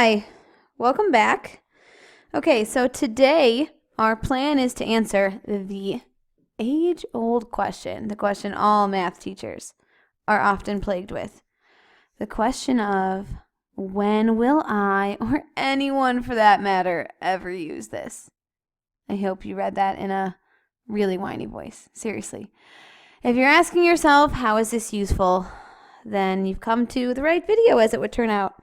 Hi, welcome back. Okay, so today our plan is to answer the age-old question, the question all math teachers are often plagued with. The question of when will I, or anyone for that matter, ever use this? I hope you read that in a really whiny voice. Seriously. If you're asking yourself, how is this useful? Then you've come to the right video, as it would turn out.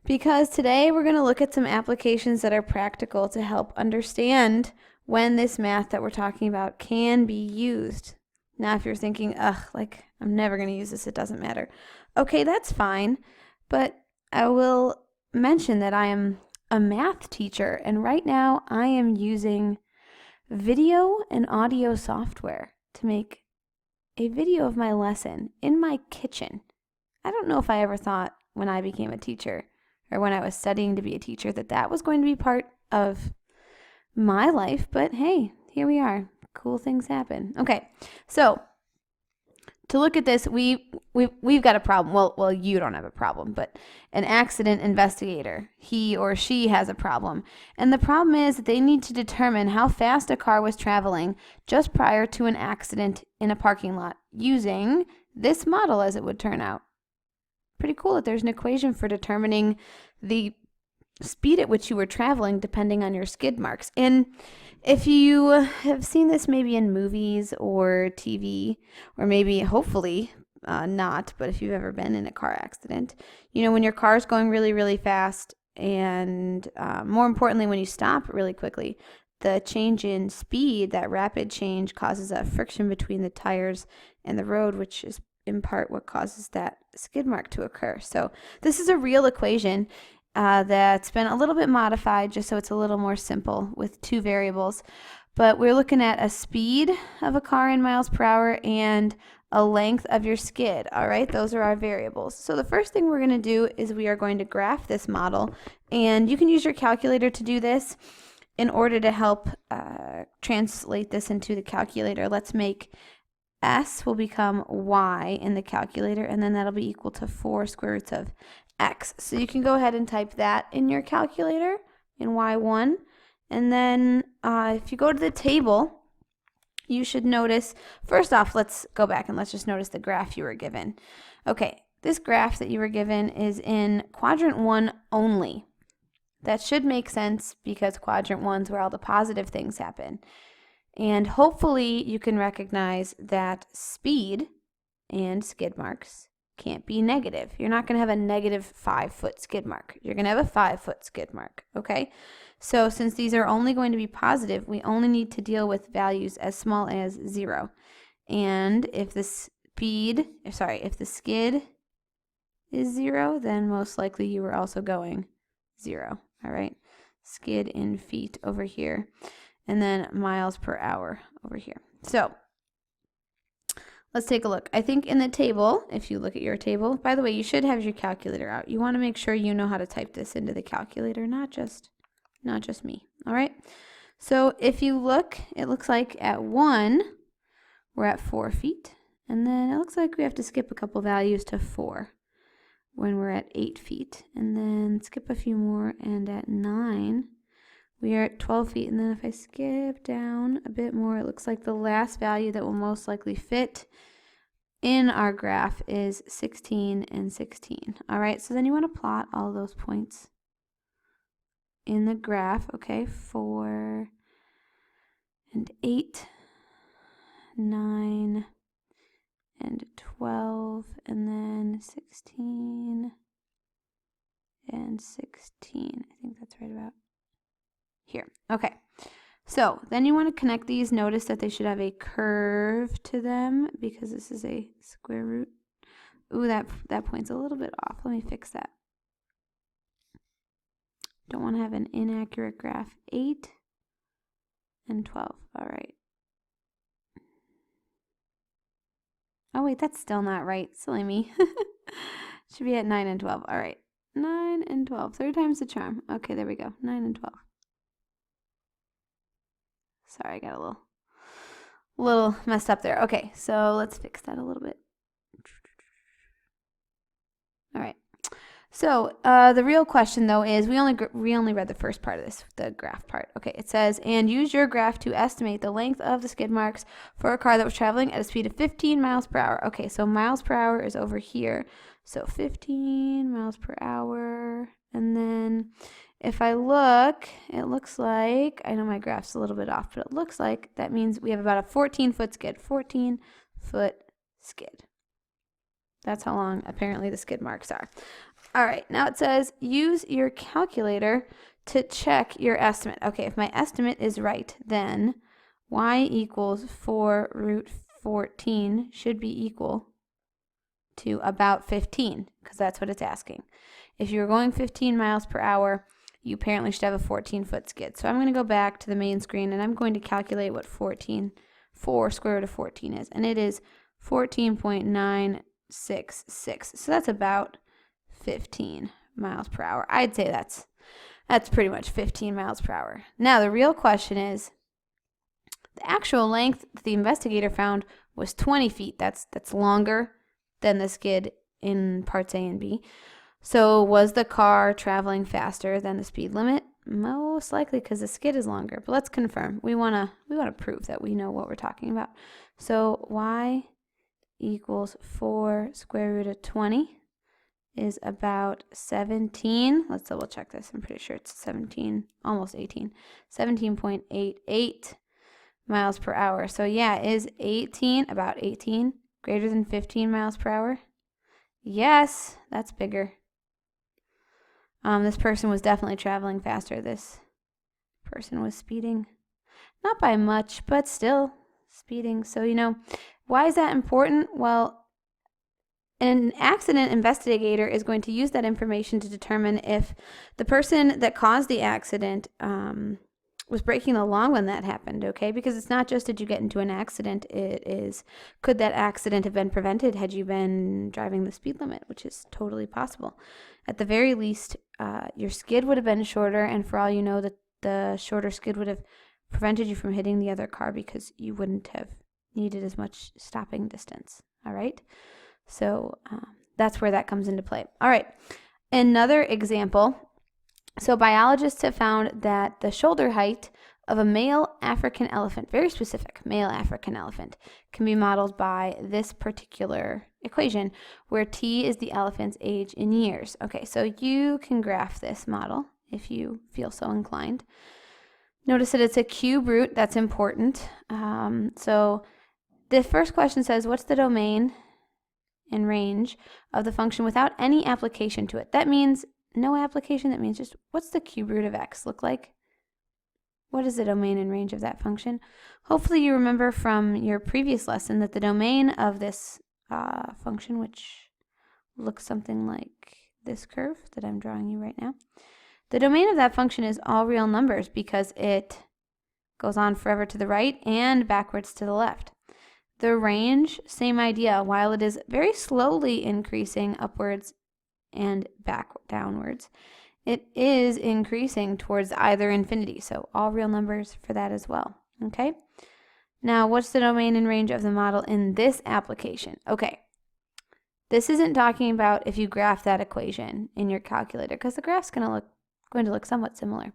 Because today we're going to look at some applications that are practical to help understand when this math that we're talking about can be used. Now, if you're thinking, I'm never going to use this, it doesn't matter. Okay, that's fine. But I will mention that I am a math teacher, and right now I am using video and audio software to make a video of my lesson in my kitchen. I don't know if I ever thought when I became a teacher or when I was studying to be a teacher that was going to be part of my life, but hey, here we are. Cool things happen. Okay, so to look at this, we've got a problem. Well, you don't have a problem, but an accident investigator, he or she has a problem. And the problem is that they need to determine how fast a car was traveling just prior to an accident in a parking lot using this model, as it would turn out. Pretty cool that there's an equation for determining the speed at which you were traveling depending on your skid marks. And if you have seen this maybe in movies or TV, or maybe hopefully not, but if you've ever been in a car accident, when your car is going really, really fast, and more importantly, when you stop really quickly, the change in speed, that rapid change, causes a friction between the tires and the road, which is in part what causes that skid mark to occur. So this is a real equation that's been a little bit modified just so it's a little more simple with two variables. But we're looking at a speed of a car in miles per hour and a length of your skid. All right, those are our variables. So the first thing we're going to do is we are going to graph this model, and you can use your calculator to do this. In order to help translate this into the calculator, let's make S will become Y in the calculator, and then that'll be equal to 4 square roots of X. So you can go ahead and type that in your calculator in Y1. And then if you go to the table, you should notice, first off, let's go back and let's just notice the graph you were given. Okay, this graph that you were given is in quadrant 1 only. That should make sense because quadrant 1 is where all the positive things happen. And hopefully you can recognize that speed and skid marks can't be negative. You're not going to have a negative 5-foot skid mark. You're going to have a 5-foot skid mark, okay? So since these are only going to be positive, we only need to deal with values as small as 0. And if the skid is 0, then most likely you were also going 0, all right? Skid in feet over here, and then miles per hour over here. So let's take a look. I think in the table, if you look at your table, by the way, you should have your calculator out. You want to make sure you know how to type this into the calculator, not just me. All right. So if you look, it looks like at 1, we're at 4 feet. And then it looks like we have to skip a couple values to 4 when we're at 8 feet. And then skip a few more, and at 9, we are at 12 feet. And then if I skip down a bit more, it looks like the last value that will most likely fit in our graph is 16 and 16. All right, so then you want to plot all those points in the graph. Okay, 4 and 8, 9 and 12, and then 16 and 16. I think that's right about here. Okay, so then you want to connect these. Notice that they should have a curve to them because this is a square root. Ooh, that point's a little bit off. Let me fix that. Don't want to have an inaccurate graph. 8 and 12. All right. Oh, wait, that's still not right. Silly me. Should be at 9 and 12. All right. 9 and 12. 3 times the charm. Okay, there we go. 9 and 12. Sorry, I got a little messed up there. Okay, so let's fix that a little bit. All right. So the real question, though, is we only read the first part of this, the graph part. Okay, it says, and use your graph to estimate the length of the skid marks for a car that was traveling at a speed of 15 miles per hour. Okay, so miles per hour is over here. So 15 miles per hour. And then if I look, it looks like, I know my graph's a little bit off, but it looks like that means we have about a 14-foot skid. 14-foot skid. That's how long apparently the skid marks are. All right, now it says use your calculator to check your estimate. Okay, if my estimate is right, then y equals 4 root 14 should be equal to about 15, because that's what it's asking. If you're going 15 miles per hour, you apparently should have a 14-foot skid. So I'm going to go back to the main screen, and I'm going to calculate what 4 square root of 14 is, and it is 14.966. So that's about 15 miles per hour. I'd say that's pretty much 15 miles per hour. Now, the real question is, the actual length that the investigator found was 20 feet. That's longer than the skid in parts A and B. So was the car traveling faster than the speed limit? Most likely, because the skid is longer. But let's confirm. We want to prove that we know what we're talking about. So y equals 4 square root of 20 is about 17. Let's double check this. I'm pretty sure it's 17, almost 18. 17.88 miles per hour. So yeah, is 18, about 18, greater than 15 miles per hour? Yes, that's bigger. This person was definitely traveling faster. This person was speeding. Not by much, but still speeding. So, why is that important? Well, an accident investigator is going to use that information to determine if the person that caused the accident was breaking the law when that happened, okay? Because it's not just did you get into an accident, it is could that accident have been prevented had you been driving the speed limit, which is totally possible. At the very least, your skid would have been shorter, and for all you know, that the shorter skid would have prevented you from hitting the other car because you wouldn't have needed as much stopping distance, all right? So that's where that comes into play. All right, another example. So biologists have found that the shoulder height of a male African elephant, very specific male African elephant, can be modeled by this particular equation, where T is the elephant's age in years. Okay, so you can graph this model if you feel so inclined. Notice that it's a cube root. That's important. So the first question says, what's the domain and range of the function without any application to it? That means no application. That means just what's the cube root of x look like? What is the domain and range of that function? Hopefully you remember from your previous lesson that the domain of this function, which looks something like this curve that I'm drawing you right now, the domain of that function is all real numbers because it goes on forever to the right and backwards to the left. The range, same idea. While it is very slowly increasing upwards and back downwards, it is increasing towards either infinity. So all real numbers for that as well. Okay. Now, what's the domain and range of the model in this application? Okay. This isn't talking about if you graph that equation in your calculator, because the graph's going to look somewhat similar.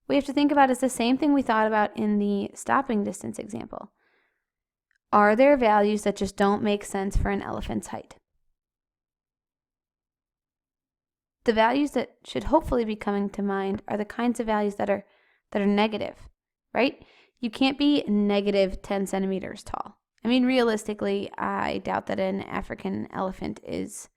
What you have to think about is the same thing we thought about in the stopping distance example. Are there values that just don't make sense for an elephant's height? The values that should hopefully be coming to mind are the kinds of values that are negative, right? You can't be negative 10 centimeters tall. I mean, realistically, I doubt that an African elephant is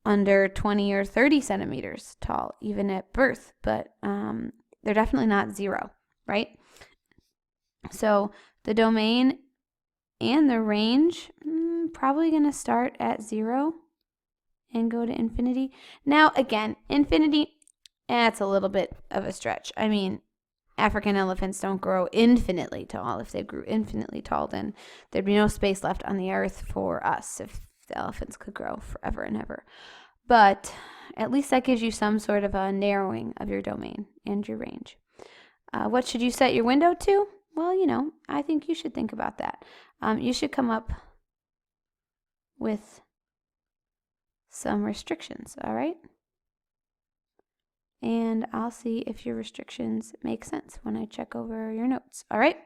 under 20 or 30 centimeters tall, even at birth, but they're definitely not 0, right? So the domain and the range, probably going to start at 0 and go to infinity. Now, again, infinity, that's a little bit of a stretch. I mean, African elephants don't grow infinitely tall. If they grew infinitely tall, then there'd be no space left on the earth for us if the elephants could grow forever and ever. But at least that gives you some sort of a narrowing of your domain and your range. What should you set your window to? Well, I think you should think about that. You should come up with some restrictions, all right? and I'll see if your restrictions make sense when I check over your notes. All right?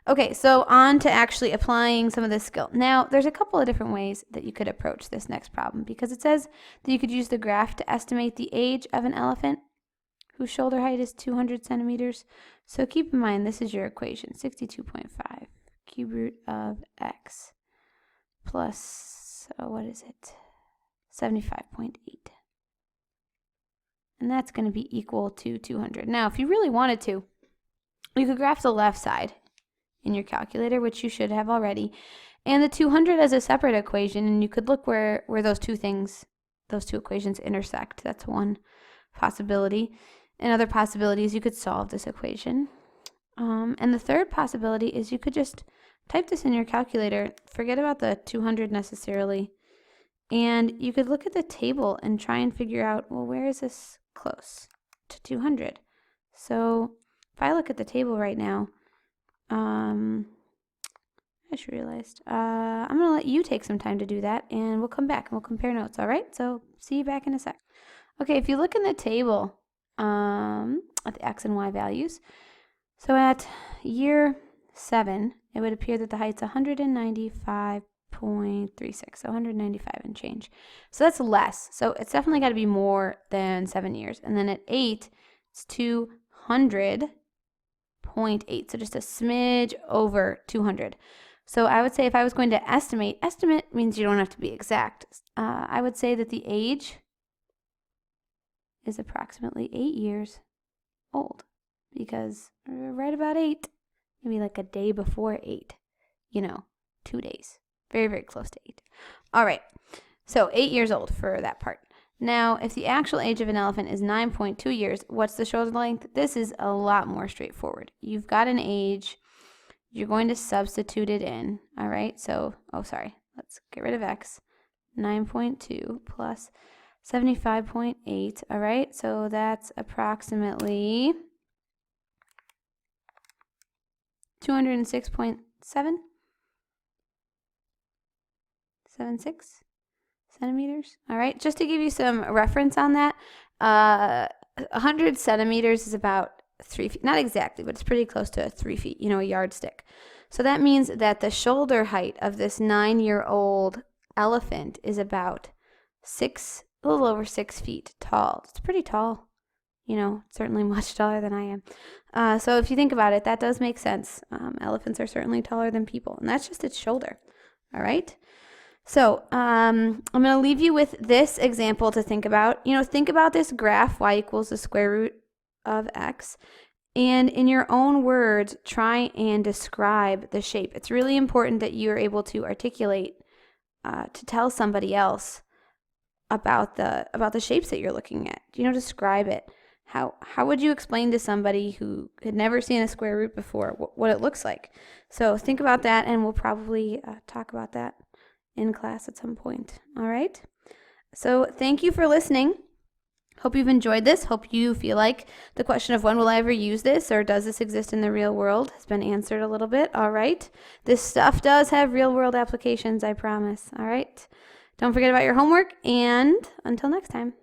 Okay, so on to actually applying some of this skill. Now, there's a couple of different ways that you could approach this next problem, because it says that you could use the graph to estimate the age of an elephant whose shoulder height is 200 centimeters. So keep in mind, this is your equation, 62.5 cube root of x plus, what is it, 75.8. And that's going to be equal to 200. Now, if you really wanted to, you could graph the left side in your calculator, which you should have already, and the 200 as a separate equation, and you could look where those two equations intersect. That's one possibility. Another possibility is you could solve this equation. And the third possibility is you could just type this in your calculator, forget about the 200 necessarily, and you could look at the table and try and figure out, well, where is this close to 200? So if I look at the table right now, I just realized, I'm going to let you take some time to do that, and we'll come back and we'll compare notes, all right? So see you back in a sec. Okay, if you look in the table at the x and y values, so at year 7, it would appear that the height's 195.36, so 195 and change. So that's less. So it's definitely got to be more than 7 years. And then at 8, it's 200.8, so just a smidge over 200. So I would say if I was going to estimate means you don't have to be exact. I would say that the age is approximately 8 years old, because right about 8, maybe like a day before 8, 2 days, very, very close to 8. All right, so 8 years old for that part. Now, if the actual age of an elephant is 9.2 years, what's the shoulder length? This is a lot more straightforward. You've got an age, you're going to substitute it in, all right? So, let's get rid of x. 9.2 plus 75.8, all right? So that's approximately 206.76 centimeters. All right, just to give you some reference on that, 100 centimeters is about 3 feet. Not exactly, but it's pretty close to 3 feet, a yardstick. So that means that the shoulder height of this 9-year-old elephant is about a little over 6 feet tall. It's pretty tall. Certainly much taller than I am. So if you think about it, that does make sense. Elephants are certainly taller than people, and that's just its shoulder. All right. So I'm going to leave you with this example to think about. Think about this graph, y equals the square root of x, and in your own words, try and describe the shape. It's really important that you're able to articulate, to tell somebody else about the shapes that you're looking at. Describe it. How would you explain to somebody who had never seen a square root before what it looks like? So think about that, and we'll probably talk about that in class at some point. All right? So thank you for listening. Hope you've enjoyed this. Hope you feel like the question of when will I ever use this, or does this exist in the real world, has been answered a little bit. All right? This stuff does have real world applications, I promise. All right? Don't forget about your homework, and until next time.